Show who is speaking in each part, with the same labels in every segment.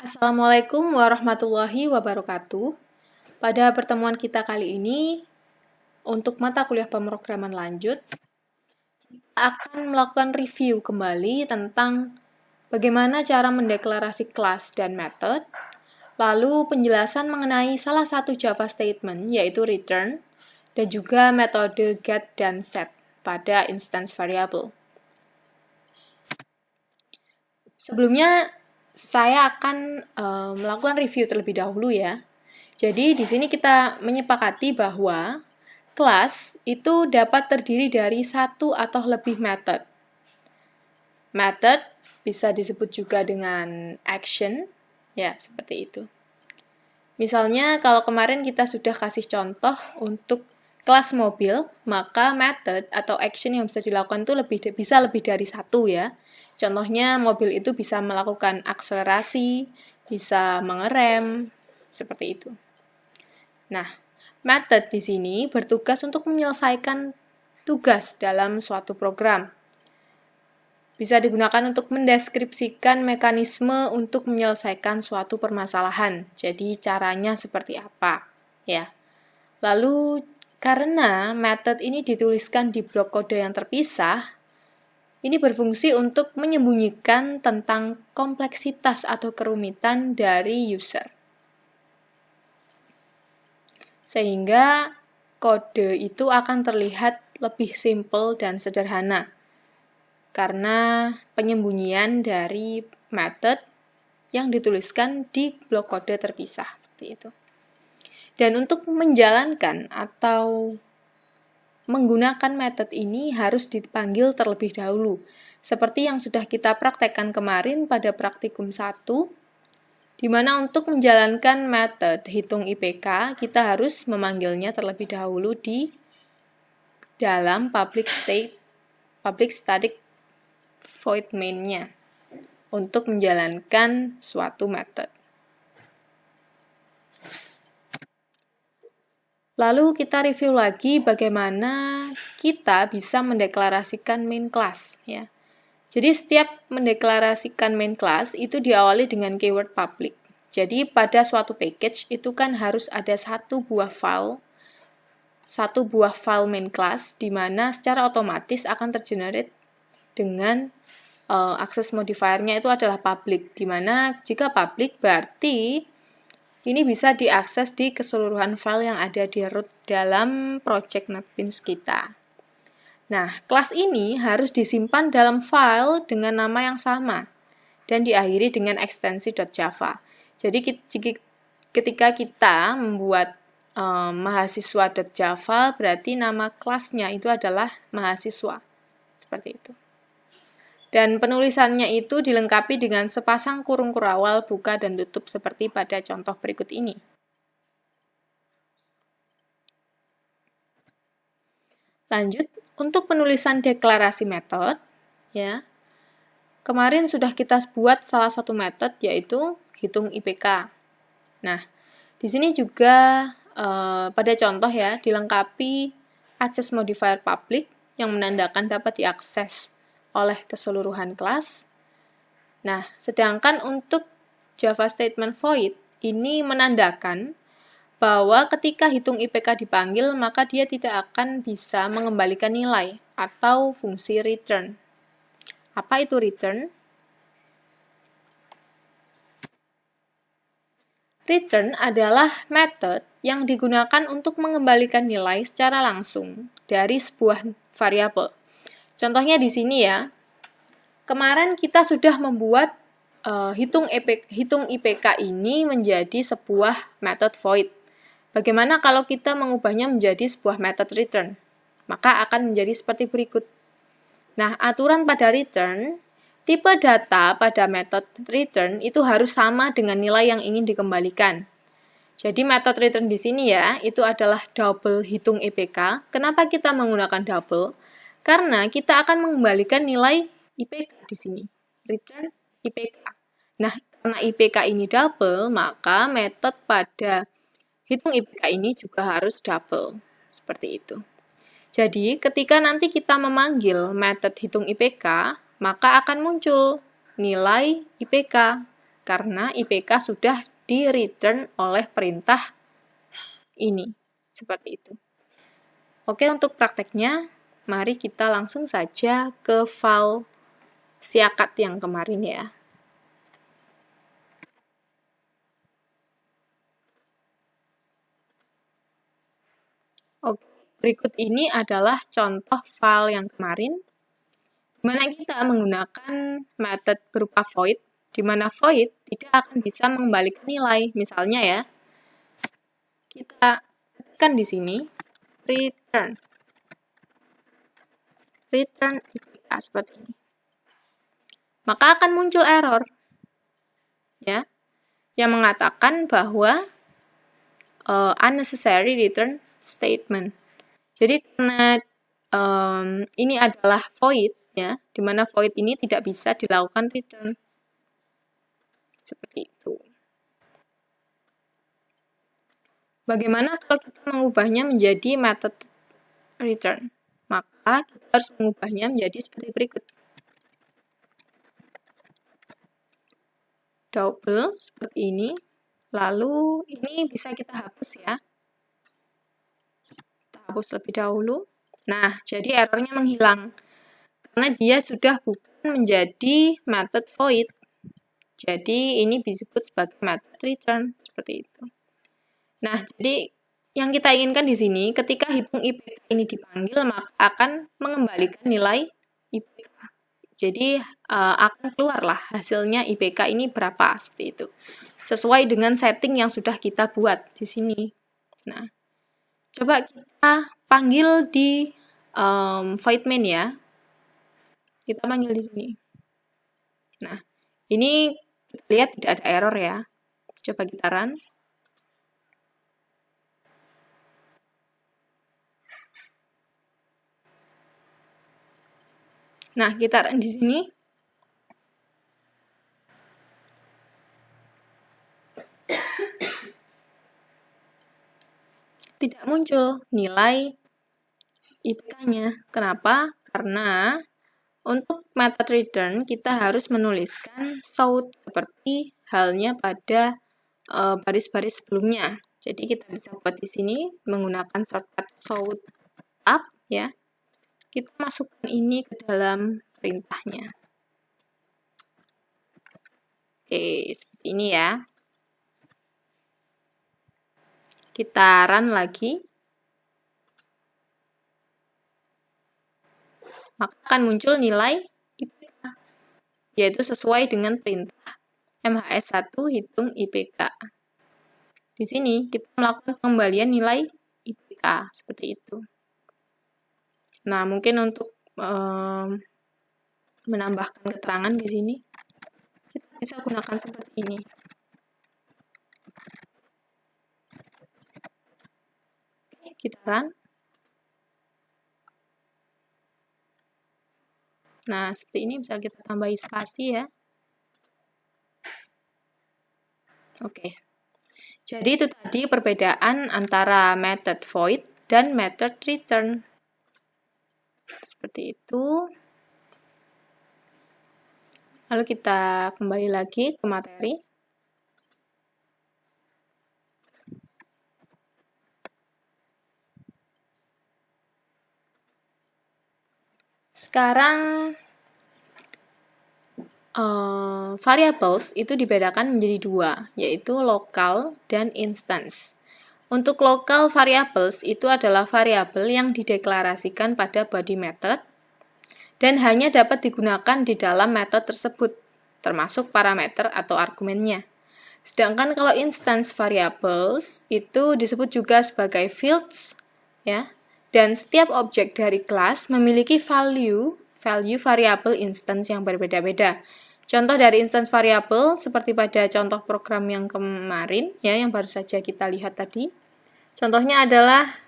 Speaker 1: Assalamualaikum warahmatullahi wabarakatuh. Pada pertemuan kita kali ini, untuk mata kuliah pemrograman lanjut, kita akan melakukan review kembali tentang bagaimana cara mendeklarasi kelas dan method, lalu penjelasan mengenai salah satu Java statement, yaitu return, dan juga metode get dan set pada instance variable. Sebelumnya, saya akan melakukan review terlebih dahulu ya. Jadi di sini kita menyepakati bahwa kelas itu dapat terdiri dari satu atau lebih method. Method bisa disebut juga dengan action, ya seperti itu. Misalnya kalau kemarin kita sudah kasih contoh untuk kelas mobil, maka method atau action yang bisa dilakukan itu bisa lebih dari satu ya. Contohnya mobil itu bisa melakukan akselerasi, bisa mengerem, seperti itu. Nah, method di sini bertugas untuk menyelesaikan tugas dalam suatu program. Bisa digunakan untuk mendeskripsikan mekanisme untuk menyelesaikan suatu permasalahan. Jadi caranya seperti apa, ya. Lalu karena method ini dituliskan di blok kode yang terpisah, ini berfungsi untuk menyembunyikan tentang kompleksitas atau kerumitan dari user. Sehingga kode itu akan terlihat lebih simple dan sederhana karena penyembunyian dari method yang dituliskan di blok kode terpisah seperti itu. Dan untuk menjalankan atau menggunakan method ini harus dipanggil terlebih dahulu, seperti yang sudah kita praktekkan kemarin pada praktikum 1, di mana untuk menjalankan method hitung IPK, kita harus memanggilnya terlebih dahulu di dalam public static void main-nya untuk menjalankan suatu method. Lalu kita review lagi bagaimana kita bisa mendeklarasikan main class ya. Jadi setiap mendeklarasikan main class itu diawali dengan keyword public. Jadi pada suatu package itu kan harus ada satu buah file main class di mana secara otomatis akan tergenerate dengan access modifier-nya itu adalah public, di mana jika public berarti ini bisa diakses di keseluruhan file yang ada di root dalam project NetBeans kita. Nah, kelas ini harus disimpan dalam file dengan nama yang sama dan diakhiri dengan ekstensi .java. Jadi ketika kita membuat mahasiswa.java, berarti nama kelasnya itu adalah mahasiswa. Seperti itu. Dan penulisannya itu dilengkapi dengan sepasang kurung kurawal buka dan tutup seperti pada contoh berikut ini. Lanjut, untuk penulisan deklarasi metode, ya. Kemarin sudah kita buat salah satu metode yaitu hitung IPK. Nah, di sini juga pada contoh ya dilengkapi access modifier public yang menandakan dapat diakses oleh keseluruhan kelas. Nah, sedangkan untuk Java statement void ini menandakan bahwa ketika hitung IPK dipanggil, maka dia tidak akan bisa mengembalikan nilai atau fungsi return. Apa itu return? Return adalah method yang digunakan untuk mengembalikan nilai secara langsung dari sebuah variabel. Contohnya di sini ya. Kemarin kita sudah membuat hitung IPK ini menjadi sebuah method void. Bagaimana kalau kita mengubahnya menjadi sebuah method return? Maka akan menjadi seperti berikut. Nah, aturan pada return, tipe data pada method return itu harus sama dengan nilai yang ingin dikembalikan. Jadi method return di sini ya, itu adalah double hitung IPK. Kenapa kita menggunakan double? Karena kita akan mengembalikan nilai IPK di sini. Return IPK. Nah, karena IPK ini double, maka metode pada hitung IPK ini juga harus double. Seperti itu. Jadi, ketika nanti kita memanggil metode hitung IPK, maka akan muncul nilai IPK karena IPK sudah di-return oleh perintah ini. Seperti itu. Oke, untuk prakteknya, mari kita langsung saja ke file siakat yang kemarin ya. Oke, berikut ini adalah contoh file yang kemarin, di mana kita menggunakan method berupa void, di mana void tidak akan bisa mengembalikan nilai. Misalnya ya, kita ketikkan di sini return IPK seperti ini. Maka akan muncul error ya, yang mengatakan bahwa unnecessary return statement. Jadi karena ini adalah void ya, di mana void ini tidak bisa dilakukan return. Seperti itu. Bagaimana kalau kita mengubahnya menjadi method return? Maka kita harus mengubahnya menjadi seperti berikut. Double seperti ini. Lalu ini bisa kita hapus ya. Kita hapus lebih dahulu. Nah, jadi errornya menghilang. Karena dia sudah bukan menjadi method void. Jadi ini disebut sebagai method return. Seperti itu. Nah, jadi yang kita inginkan di sini, ketika hitung IPK ini dipanggil, maka akan mengembalikan nilai IPK. Jadi, akan keluarlah hasilnya IPK ini berapa, seperti itu. Sesuai dengan setting yang sudah kita buat di sini. Nah, coba kita panggil di void main ya. Kita panggil di sini. Nah, ini kita lihat tidak ada error ya. Coba kita run. Nah, kita run di sini. Tidak muncul nilai IPK-nya. Kenapa? Karena untuk method return kita harus menuliskan sought seperti halnya pada baris-baris sebelumnya. Jadi kita bisa buat di sini menggunakan shortcut sought up ya. Kita masukkan ini ke dalam perintahnya. Oke, seperti ini ya. Kita run lagi. Maka akan muncul nilai IPK, yaitu sesuai dengan perintah MHS1 hitung IPK. Di sini kita melakukan pengembalian nilai IPK, seperti itu. Nah, mungkin untuk menambahkan keterangan di sini, kita bisa gunakan seperti ini. Oke, kita run. Nah, seperti ini bisa kita tambahi spasi ya. Oke. Jadi itu tadi perbedaan antara method void dan method return. Seperti itu. Lalu kita kembali lagi ke materi. Sekarang variables itu dibedakan menjadi dua, yaitu lokal dan instance. Untuk local variables itu adalah variabel yang dideklarasikan pada body method dan hanya dapat digunakan di dalam method tersebut, termasuk parameter atau argumennya. Sedangkan kalau instance variables itu disebut juga sebagai fields, ya. Dan setiap objek dari kelas memiliki value variabel instance yang berbeda-beda. Contoh dari instance variabel seperti pada contoh program yang kemarin ya, yang baru saja kita lihat tadi. Contohnya adalah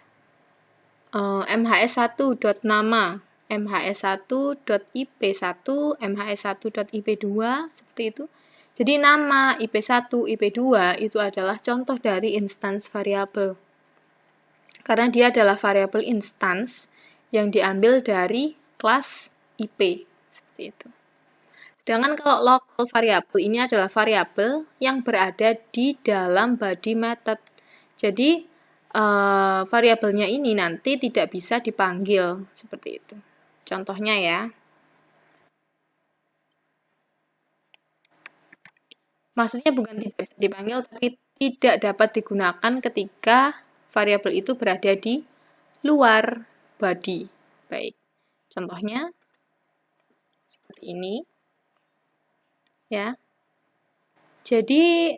Speaker 1: mhs1.nama, mhs1.ip1, mhs1.ip2 seperti itu. Jadi nama, IP1, IP2 itu adalah contoh dari instance variabel. Karena dia adalah variabel instance yang diambil dari kelas IP seperti itu. Sedangkan kalau local variable ini adalah variabel yang berada di dalam body method. Jadi variabelnya ini nanti tidak bisa dipanggil seperti itu. Contohnya ya. Maksudnya bukan tidak bisa dipanggil, tapi tidak dapat digunakan ketika variabel itu berada di luar body. Baik, contohnya seperti ini. Ya. Jadi,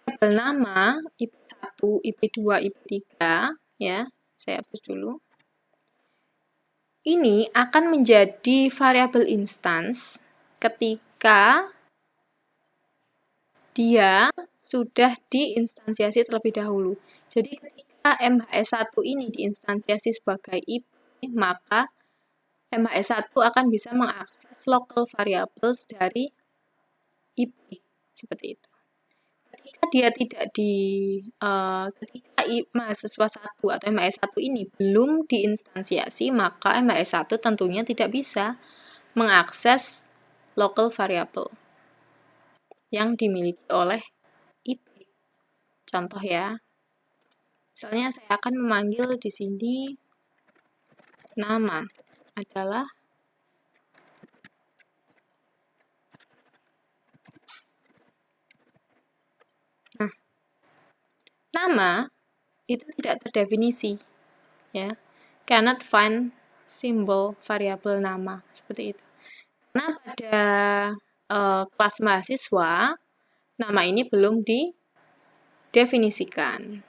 Speaker 1: variabel nama IP1, IP2, IP3, ya, saya hapus dulu. Ini akan menjadi variabel instance ketika dia sudah diinstansiasi terlebih dahulu. Jadi ketika MHS1 ini diinstansiasi sebagai IP, maka MHS1 akan bisa mengakses local variables dari IP, seperti itu. Ketika dia tidak ketika mahasiswa 1 atau MHS1 ini belum diinstansiasi, maka MHS1 tentunya tidak bisa mengakses local variable yang dimiliki oleh IP. Contoh ya. Misalnya saya akan memanggil di sini nama adalah nama itu tidak terdefinisi, ya. Cannot find symbol variabel nama, seperti itu. Nah, pada kelas mahasiswa, nama ini belum didefinisikan.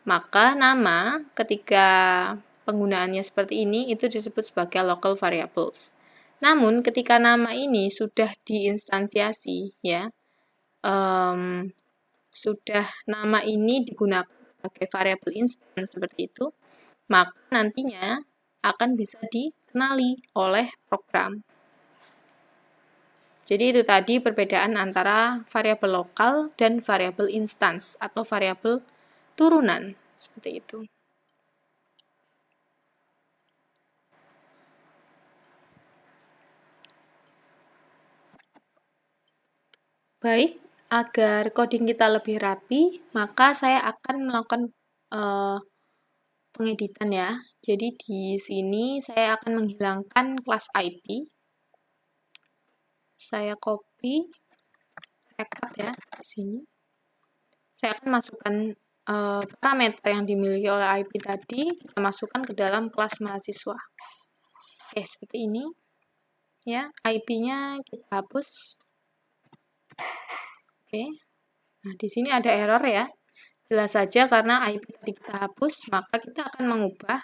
Speaker 1: Maka nama ketika penggunaannya seperti ini itu disebut sebagai local variables. Namun ketika nama ini sudah diinstansiasi, ya, sudah nama ini digunakan sebagai variabel instance seperti itu, maka nantinya akan bisa dikenali oleh program. Jadi itu tadi perbedaan antara variabel lokal dan variabel instance atau variabel turunan, seperti itu. Baik, agar coding kita lebih rapi, maka saya akan melakukan pengeditan ya. Jadi di sini saya akan menghilangkan kelas IP. Saya copy, saya cut ya di sini. Saya akan masukkan parameter yang dimiliki oleh IP tadi, kita masukkan ke dalam kelas mahasiswa. Oke, seperti ini. Ya, IP-nya kita hapus. Oke. Nah, di sini ada error ya. Jelas saja karena IP tadi kita hapus, maka kita akan mengubah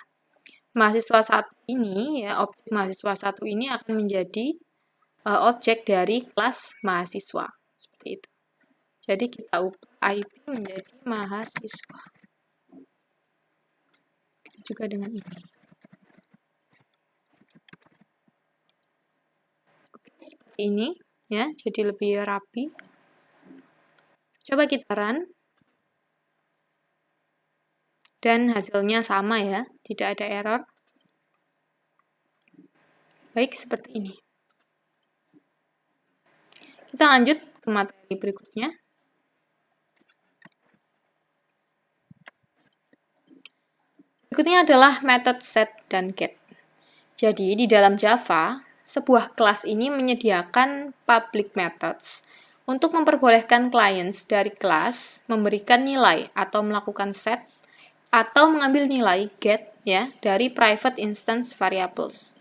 Speaker 1: mahasiswa 1 ini, ya, objek mahasiswa 1 ini akan menjadi objek dari kelas mahasiswa. Seperti itu. Jadi kita ubah IP menjadi mahasiswa. Juga dengan ini. Oke, seperti ini, ya, jadi lebih rapi. Coba kita run. Dan hasilnya sama ya, tidak ada error. Baik, seperti ini. Kita lanjut ke materi berikutnya. Berikutnya adalah method set dan get. Jadi, di dalam Java, sebuah kelas ini menyediakan public methods untuk memperbolehkan clients dari kelas memberikan nilai atau melakukan set atau mengambil nilai get ya dari private instance variables.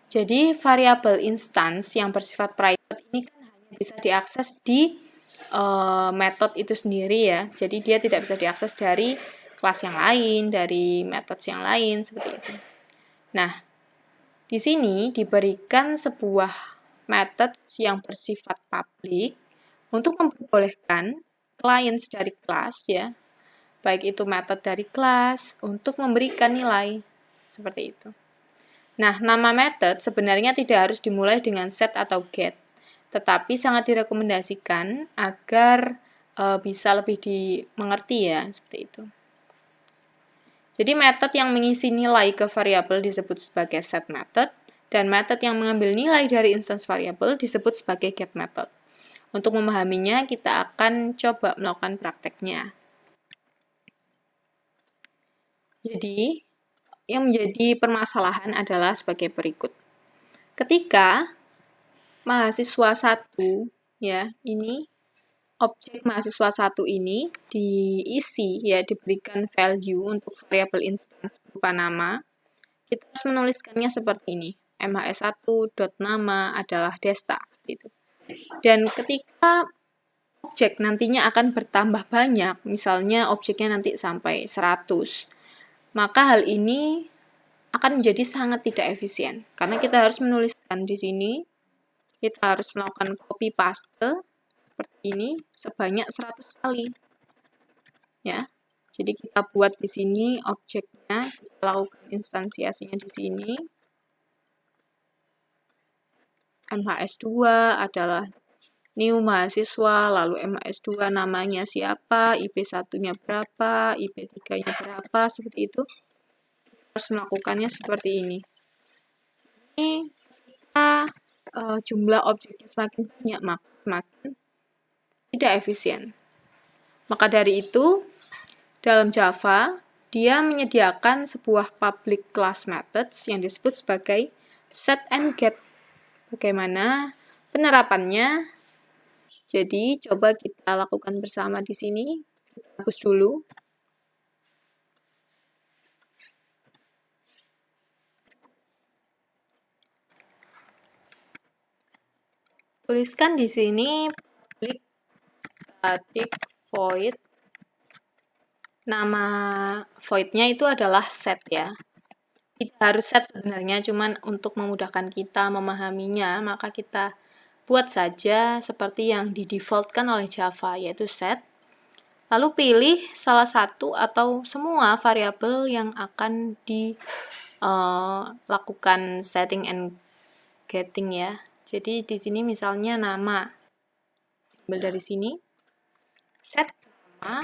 Speaker 1: Jadi variabel instance yang bersifat private ini kan hanya bisa diakses di method itu sendiri ya. Jadi dia tidak bisa diakses dari kelas yang lain, dari methods yang lain seperti itu. Nah, di sini diberikan sebuah method yang bersifat public untuk memperbolehkan clients dari kelas ya, baik itu method dari kelas untuk memberikan nilai seperti itu. Nah, nama method sebenarnya tidak harus dimulai dengan set atau get, tetapi sangat direkomendasikan agar bisa lebih dimengerti ya, seperti itu. Jadi method yang mengisi nilai ke variabel disebut sebagai set method, Dan method yang mengambil nilai dari instance variable disebut sebagai get method. Untuk memahaminya, kita akan coba melakukan prakteknya. Jadi, yang menjadi permasalahan adalah sebagai berikut. Ketika mahasiswa 1, ya, ini objek mahasiswa 1 ini diisi, ya, diberikan value untuk variabel instance berupa nama, kita harus menuliskannya seperti ini. mhs1.nama adalah Desta, gitu. Dan ketika objek nantinya akan bertambah banyak, misalnya objeknya nanti sampai 100, maka hal ini akan menjadi sangat tidak efisien. Karena kita harus menuliskan di sini, kita harus melakukan copy paste seperti ini sebanyak 100 kali. Ya. Jadi kita buat di sini objeknya, kita lakukan instansiasinya di sini. MHS2 adalah new mahasiswa, lalu MHS2 namanya siapa, IP1-nya berapa, IP3-nya berapa, seperti itu. Harus melakukannya seperti ini. Ini ketika jumlah objeknya semakin banyak, maka semakin tidak efisien. Maka dari itu, dalam Java, dia menyediakan sebuah public class methods yang disebut sebagai set and get. Bagaimana penerapannya? Jadi, coba kita lakukan bersama di sini. Kita hapus dulu. Tuliskan di sini public static void. Nama void-nya itu adalah set, ya. Tidak harus set sebenarnya, cuman untuk memudahkan kita memahaminya, maka kita buat saja seperti yang di-defaultkan oleh Java, yaitu set. Lalu pilih salah satu atau semua variabel yang akan dilakukan setting and getting, ya. Jadi di sini misalnya nama. Ambil dari sini. Set nama.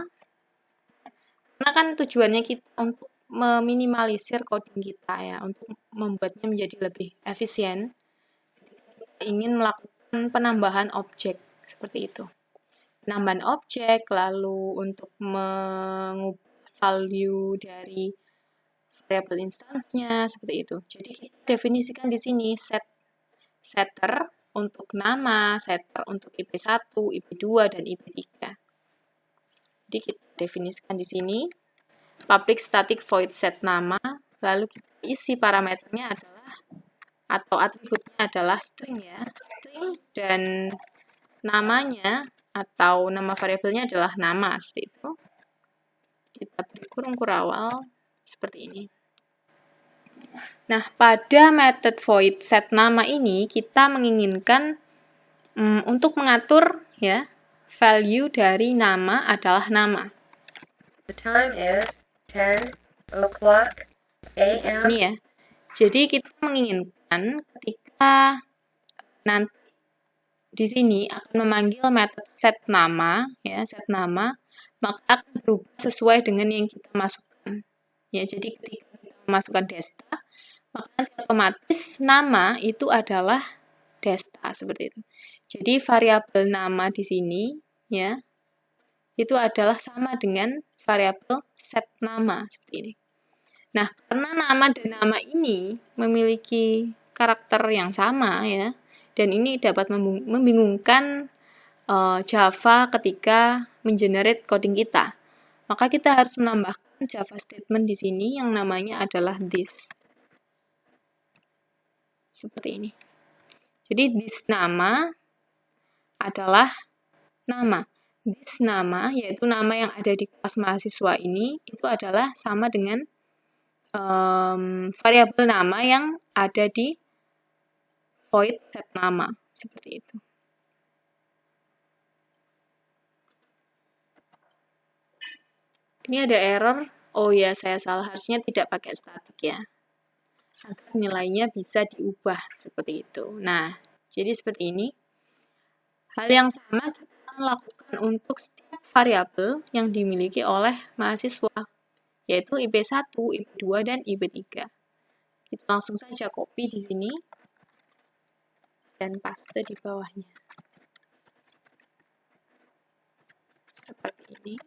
Speaker 1: Karena kan tujuannya kita untuk meminimalisir coding kita, ya, untuk membuatnya menjadi lebih efisien. Kita ingin melakukan penambahan objek seperti itu. Penambahan objek, lalu untuk mengubah value dari variabel instance-nya seperti itu. Jadi kita definisikan di sini setter untuk nama, setter untuk IP1, IP2, dan IP3. Jadi kita definisikan di sini public static void set nama, lalu kita isi parameternya adalah, atau atributnya adalah string, ya, string, dan namanya atau nama variabelnya adalah nama, seperti itu. Kita beri kurung kurawal seperti ini. Nah, pada method void set nama ini kita menginginkan untuk mengatur, ya, value dari nama adalah nama.
Speaker 2: The time is 10 o'clock a.m.
Speaker 1: Ini, ya. Jadi kita menginginkan ketika nanti di sini akan memanggil metode set nama, ya, set nama, maka akan berubah sesuai dengan yang kita masukkan. Ya, jadi ketika kita masukkan Desta, maka otomatis nama itu adalah Desta, seperti itu. Jadi variabel nama di sini, ya, itu adalah sama dengan variabel set nama, seperti ini. Nah, karena nama dan nama ini memiliki karakter yang sama, ya, dan ini dapat membingungkan Java ketika mengenerate coding kita. Maka kita harus menambahkan Java statement di sini yang namanya adalah this. Seperti ini. Jadi this nama adalah nama. This nama, yaitu nama yang ada di kelas mahasiswa ini, itu adalah sama dengan variabel nama yang ada di void set nama, seperti itu. Ini ada error. Oh ya, saya salah, harusnya tidak pakai static, ya, agar nilainya bisa diubah seperti itu. Nah, jadi seperti ini. Hal yang sama kita akan lakukan untuk setiap variabel yang dimiliki oleh mahasiswa, yaitu IP1, IP2, dan IP3. Kita langsung saja copy di sini. dan paste di bawahnya. Seperti ini.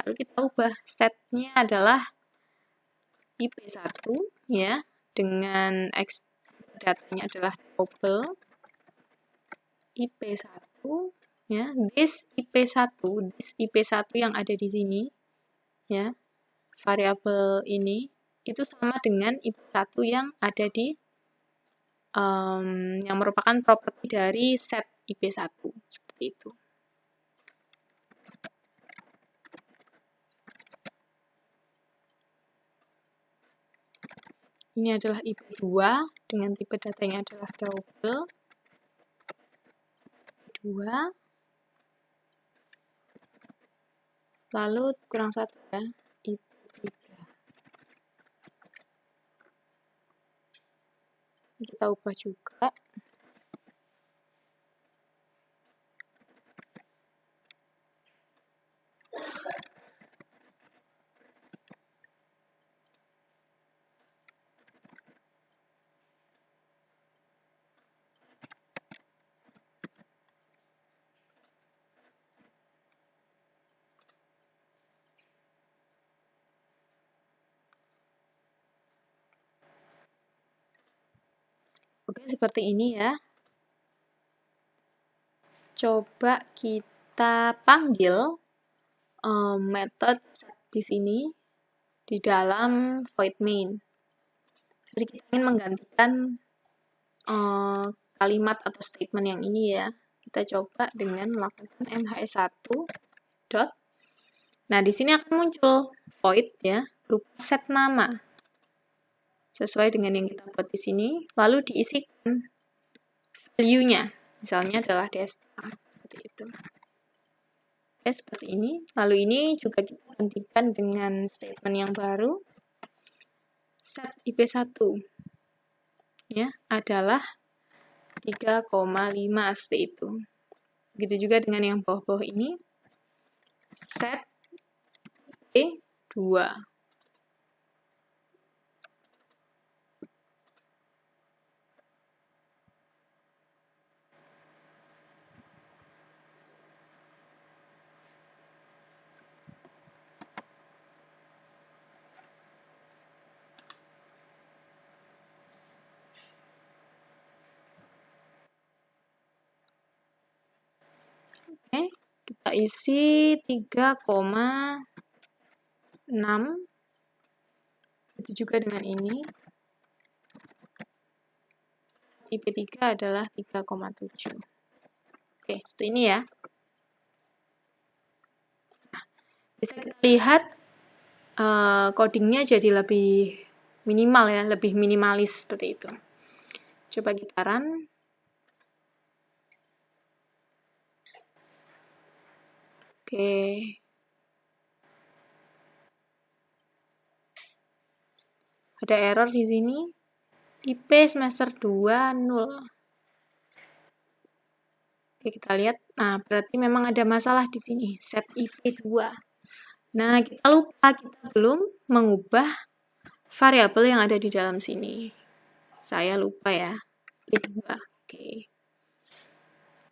Speaker 1: Lalu kita ubah setnya adalah IP1 ya, dengan datanya adalah double IP1 ya, this IP1 yang ada di sini ya, variabel ini itu sama dengan IP1 yang ada di yang merupakan properti dari set IP1 seperti itu. Ini adalah IP2 dengan tipe datanya adalah double 2, lalu kurang 1 ya, IP3. Kita ubah juga. Oke, seperti ini ya. Coba kita panggil method set di sini di dalam void main. Jadi kita ingin menggantikan kalimat atau statement yang ini ya. Kita coba dengan melakukan mhs1 dot. Nah, di sini akan muncul void ya, berupa set nama. Sesuai dengan yang kita buat di sini, lalu diisikan value-nya. Misalnya adalah desa, seperti itu. Oke, seperti ini. Lalu ini juga kita gantikan dengan statement yang baru. Set IP1 ya adalah 3,5 seperti itu. Begitu juga dengan yang bawah-bawah ini. Set IP2. Oke, kita isi 3,6. Itu juga dengan ini. IP3 adalah 3,7. Oke, seperti ini ya. Nah, bisa kita lihat codingnya jadi lebih minimal ya, lebih minimalis seperti itu. Coba kita run. Oke. Ada error di sini. IP semester 2 0. Oke, kita lihat. Nah, berarti memang ada masalah di sini. Set IP2. Nah, kita lupa, kita belum mengubah variabel yang ada di dalam sini. Saya lupa ya. IP2. Oke.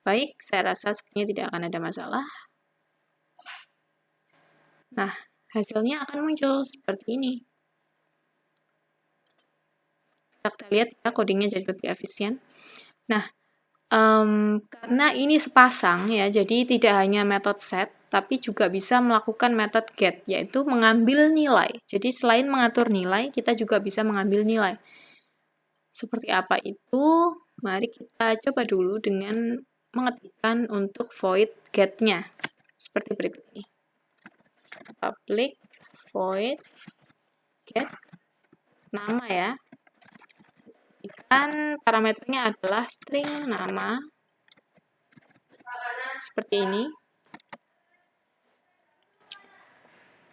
Speaker 1: Baik, saya rasa sebenarnya tidak akan ada masalah. Nah, hasilnya akan muncul seperti ini. Kita lihat ya, codingnya jadi lebih efisien. Nah, karena ini sepasang ya, jadi tidak hanya method set, tapi juga bisa melakukan method get, yaitu mengambil nilai. Jadi selain mengatur nilai, kita juga bisa mengambil nilai. Seperti apa itu? Mari kita coba dulu dengan mengetikkan untuk void get-nya. Seperti berikut ini. Public void get nama ya. Dan parameternya adalah string nama. Seperti ini.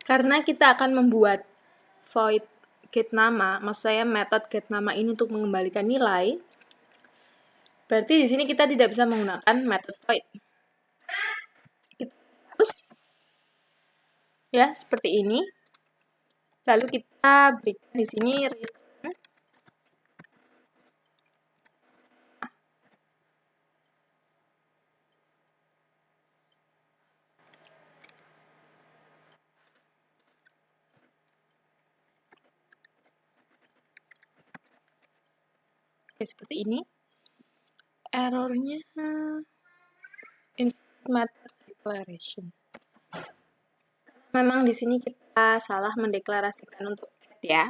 Speaker 1: Karena kita akan membuat void get nama, maksud saya method get nama ini untuk mengembalikan nilai, berarti di sini kita tidak bisa menggunakan method void. Ya, seperti ini. Lalu kita berikan di sini return Oke, seperti ini. Errornya invalid method declaration. Memang di sini kita salah mendeklarasikan untuk get ya.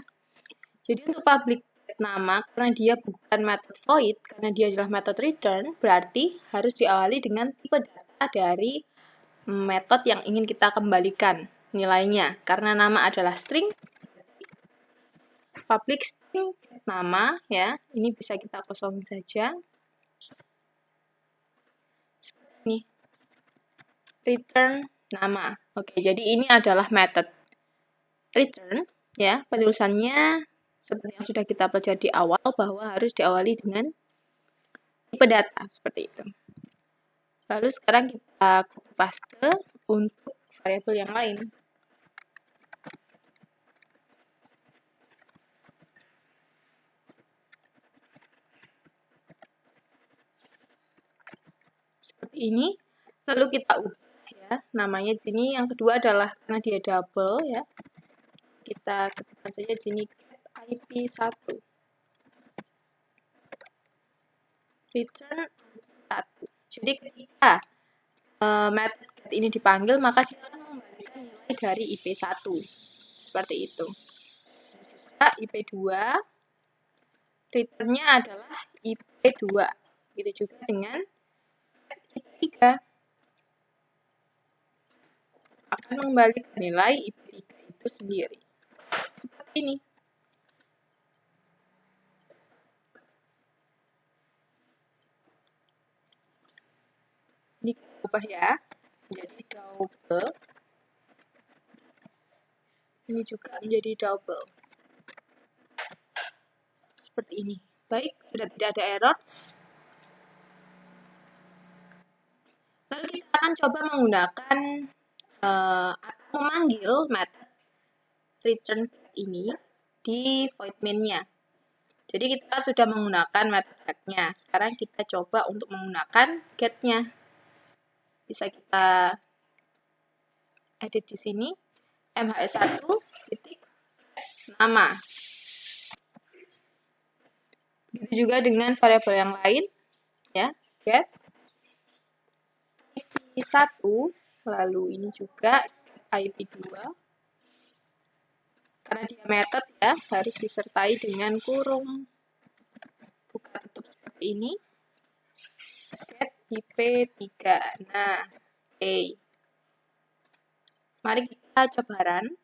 Speaker 1: Jadi untuk public get nama, karena dia bukan method void, karena dia adalah method return, berarti harus diawali dengan tipe data dari metode yang ingin kita kembalikan nilainya. Karena nama adalah string, public string get nama ya, ini bisa kita kosongin saja. Seperti ini. Return nama. Oke, jadi ini adalah method return ya. Penulisannya seperti yang sudah kita pelajari di awal bahwa harus diawali dengan tipe data seperti itu. Lalu sekarang kita copy paste untuk variabel yang lain. Seperti ini. Lalu kita ubah ya, namanya di sini yang kedua adalah karena dia double ya. Kita ketikkan saja di sini IP1. Return IP1. Jadi ketika method get ini dipanggil, maka dia akan mengembalikan nilai dari IP1. Seperti itu. Dan juga IP2, return-nya adalah IP2. Begitu juga dengan IP3. Akan mengembalikan nilai IP3 itu sendiri. Seperti ini. Ini kita ubah ya, menjadi double. Ini juga menjadi double. Seperti ini. Baik, sudah tidak ada error. Lalu kita akan coba menggunakan atau memanggil method return ini di void main-nya. Jadi kita sudah menggunakan method set-nya. Sekarang kita coba untuk menggunakan get-nya. Bisa kita edit di sini. mhs1 titik nama. Begitu juga dengan variabel yang lain. Ya, get IP1, lalu ini juga IP2. Karena dia method ya, harus disertai dengan kurung. Buka tutup seperti ini. Get IP3. Nah, oke. Mari kita coba run.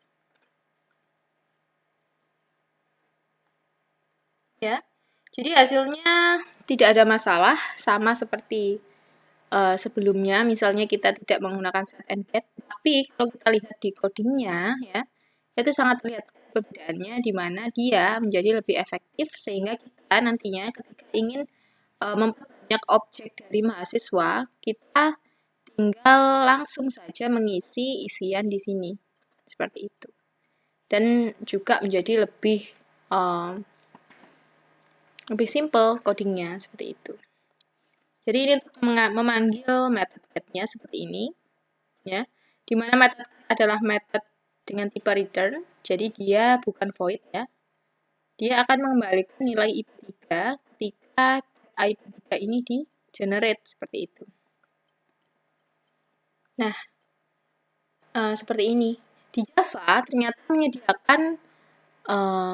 Speaker 1: Ya. Jadi hasilnya tidak ada masalah, sama seperti sebelumnya. Misalnya kita tidak menggunakan set and get, tapi kalau kita lihat di codingnya ya, itu sangat terlihat perbedaannya di mana dia menjadi lebih efektif sehingga kita nantinya ketika ingin memperbanyak objek dari mahasiswa, kita tinggal langsung saja mengisi isian di sini. Seperti itu. Dan juga menjadi lebih simple codingnya seperti itu. Jadi ini untuk memanggil method get-nya seperti ini, ya. Di mana method adalah method dengan tipe return, jadi dia bukan void ya. Dia akan mengembalikan nilai IP3 ketika IP3 ini di generate seperti itu. Nah, seperti ini. Di Java ternyata menyediakan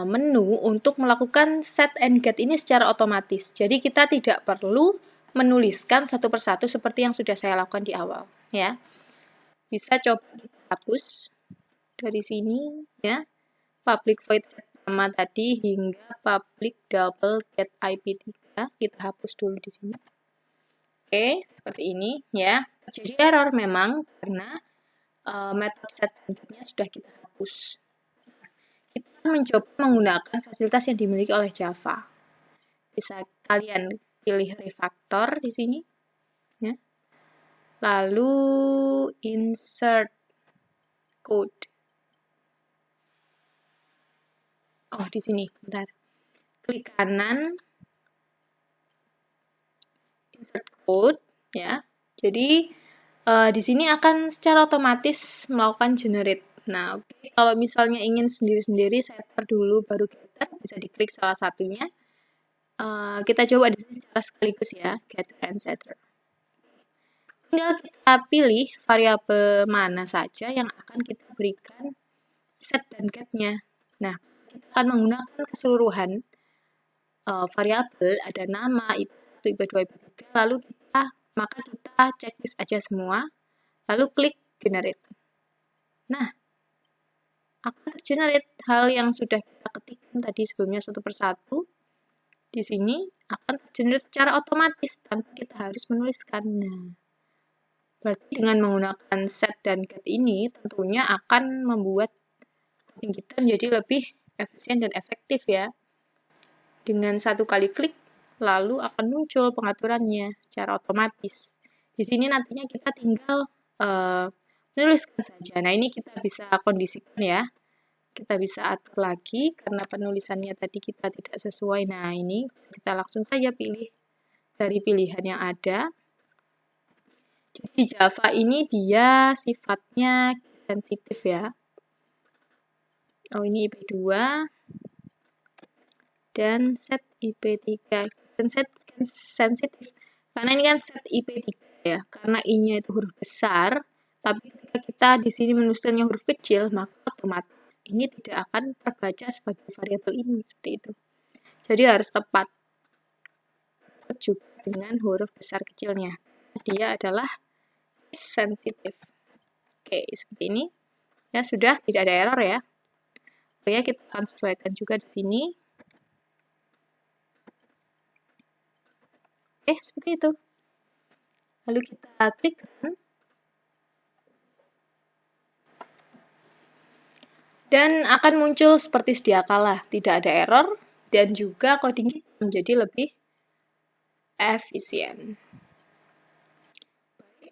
Speaker 1: menu untuk melakukan set and get ini secara otomatis. Jadi kita tidak perlu menuliskan satu persatu seperti yang sudah saya lakukan di awal, ya. Bisa coba kita hapus dari sini, ya. Public void set nama tadi hingga public double get IP3 kita hapus dulu di sini. Oke, seperti ini, ya. Jadi error memang karena method set and get-nya sudah kita hapus. Kita mencoba menggunakan fasilitas yang dimiliki oleh Java. Bisa kalian pilih refactor di sini, ya. Lalu insert code. Oh, di sini, bentar. Klik kanan, insert code, ya. Jadi di sini akan secara otomatis melakukan generate. Nah, oke. Kalau misalnya ingin sendiri-sendiri, setter dulu baru getter, bisa diklik salah satunya. Kita coba di sini secara sekaligus ya, getter and setter. Tinggal kita pilih variabel mana saja yang akan kita berikan set dan get-nya. Nah, kita akan menggunakan keseluruhan variabel, ada nama, IP1, IP2, IP3, lalu maka kita checklist aja semua, lalu klik generate. Nah, akan generate hal yang sudah kita ketikkan tadi sebelumnya satu persatu. Di sini akan generate secara otomatis tanpa kita harus menuliskan. Nah, berarti dengan menggunakan set dan get ini tentunya akan membuat coding kita menjadi lebih efisien dan efektif ya. Dengan satu kali klik, lalu akan muncul pengaturannya secara otomatis. Di sini nantinya kita tinggal menuliskan saja. Nah, ini kita bisa kondisikan ya. Kita bisa atur lagi karena penulisannya tadi kita tidak sesuai. Nah, ini kita langsung saja pilih dari pilihan yang ada. Jadi Java ini dia sifatnya sensitif ya. Oh, ini IP2 dan set IP3. Dan set sensitif karena ini kan set IP3 ya. Karena I-nya itu huruf besar, tapi ketika kita di sini menuliskannya huruf kecil, maka otomatis ini tidak akan terbaca sebagai variabel ini seperti itu. Jadi harus tepat juga dengan huruf besar kecilnya. Dia adalah sensitif. Oke, seperti ini. Ya, sudah tidak ada error ya. Oke, kita akan sesuaikan juga di sini. Oke, seperti itu. Lalu kita klik dan akan muncul seperti sedia kala, tidak ada error dan juga coding kita menjadi lebih efisien.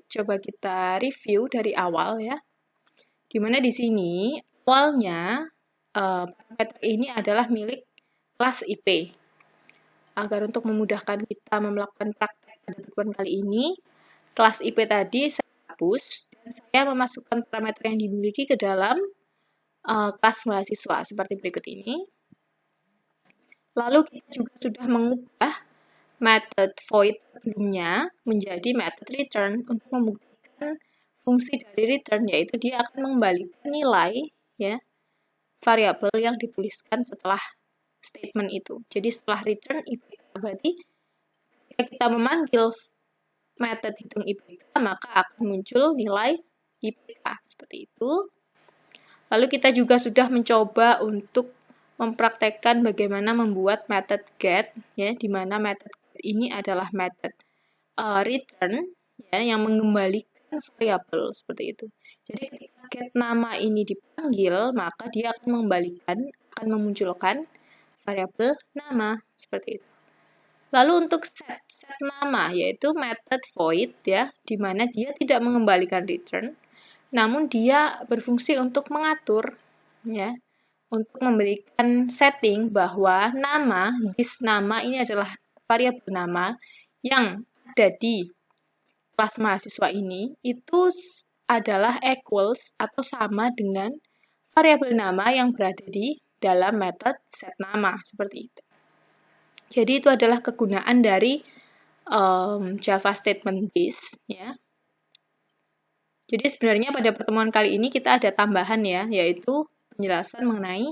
Speaker 1: Coba kita review dari awal ya. Dimana di sini awalnya parameter ini adalah milik kelas IP. Agar untuk memudahkan kita melakukan praktek pada pertemuan kali ini, kelas IP tadi saya hapus dan saya memasukkan parameter yang dimiliki ke dalam kelas mahasiswa seperti berikut ini. Lalu kita juga sudah mengubah method void sebelumnya menjadi method return untuk membuktikan fungsi dari return, yaitu dia akan mengembalikan nilai ya variabel yang dituliskan setelah statement itu. Jadi setelah return IPK, berarti jika kita memanggil method hitung IPK, maka akan muncul nilai IPK seperti itu. Lalu kita juga sudah mencoba untuk mempraktekkan bagaimana membuat method get ya, di mana method get ini adalah method return ya, yang mengembalikan variabel seperti itu. Jadi ketika get nama ini dipanggil, maka dia akan mengembalikan, akan memunculkan variabel nama seperti itu. Lalu untuk set nama yaitu method void ya, di mana dia tidak mengembalikan return, namun dia berfungsi untuk mengatur ya, untuk memberikan setting bahwa nama, this nama ini adalah variabel nama yang ada di kelas mahasiswa ini itu adalah equals atau sama dengan variabel nama yang berada di dalam metode set nama seperti itu. Jadi itu adalah kegunaan dari Java statement this ya. Jadi sebenarnya pada pertemuan kali ini kita ada tambahan ya, yaitu penjelasan mengenai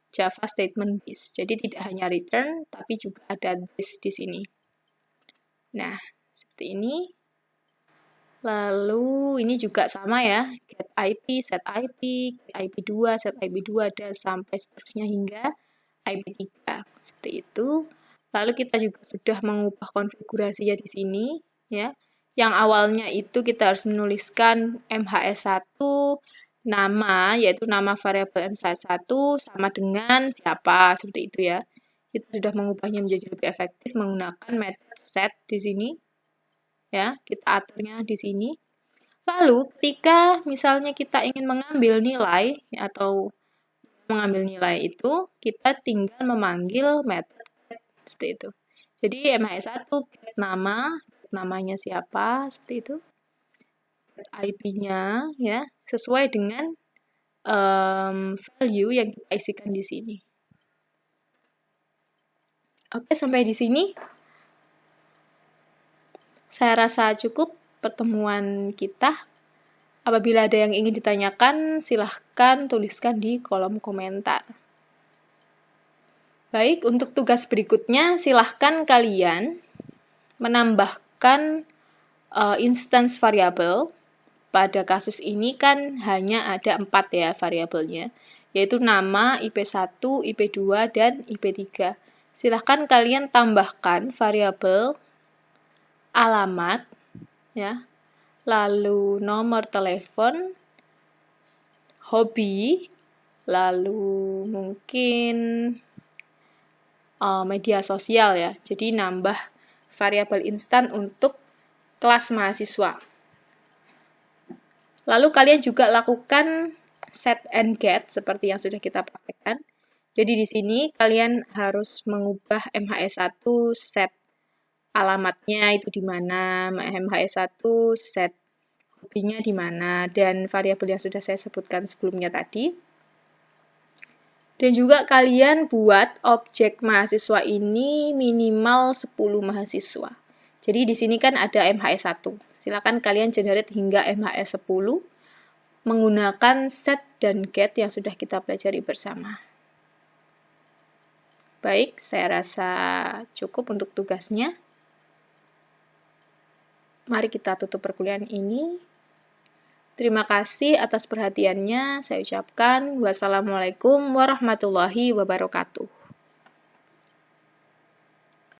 Speaker 1: Java statement this. Jadi tidak hanya return, tapi juga ada this di sini. Nah, seperti ini. Lalu ini juga sama ya, get IP, set IP, IP2, set IP2, dan sampai seterusnya hingga IP3. Seperti itu. Lalu kita juga sudah mengubah konfigurasinya di sini ya. Yang awalnya itu kita harus menuliskan MHS1 nama, yaitu nama variabel MHS1 sama dengan siapa, seperti itu ya. Kita sudah mengubahnya menjadi lebih efektif menggunakan method set di sini. Ya, kita aturnya di sini. Lalu ketika misalnya kita ingin mengambil nilai atau mengambil nilai itu, kita tinggal memanggil method get seperti itu. Jadi MHS1 get nama, namanya siapa, seperti itu. IP-nya ya, sesuai dengan value yang kita isikan di sini. Oke, sampai di sini saya rasa cukup pertemuan kita. Apabila ada yang ingin ditanyakan, silahkan tuliskan di kolom komentar. Baik, untuk tugas berikutnya, silahkan kalian menambahkan instance variabel. Pada kasus ini kan hanya ada 4 ya variabelnya, yaitu nama, IP1, IP2, dan IP3. Silahkan kalian tambahkan variabel alamat, ya, lalu nomor telepon, hobi, lalu mungkin media sosial ya. Jadi nambah variabel instan untuk kelas mahasiswa. Lalu kalian juga lakukan set and get seperti yang sudah kita praktekkan. Jadi di sini kalian harus mengubah MHS1 set alamatnya itu di mana, MHS1 set hobinya di mana, dan variabel yang sudah saya sebutkan sebelumnya tadi. Dan juga kalian buat objek mahasiswa ini minimal 10 mahasiswa. Jadi di sini kan ada MHS1. Silakan kalian generate hingga MHS10 menggunakan set dan get yang sudah kita pelajari bersama. Baik, saya rasa cukup untuk tugasnya. Mari kita tutup perkuliahan ini. Terima kasih atas perhatiannya. Saya ucapkan wassalamualaikum warahmatullahi wabarakatuh.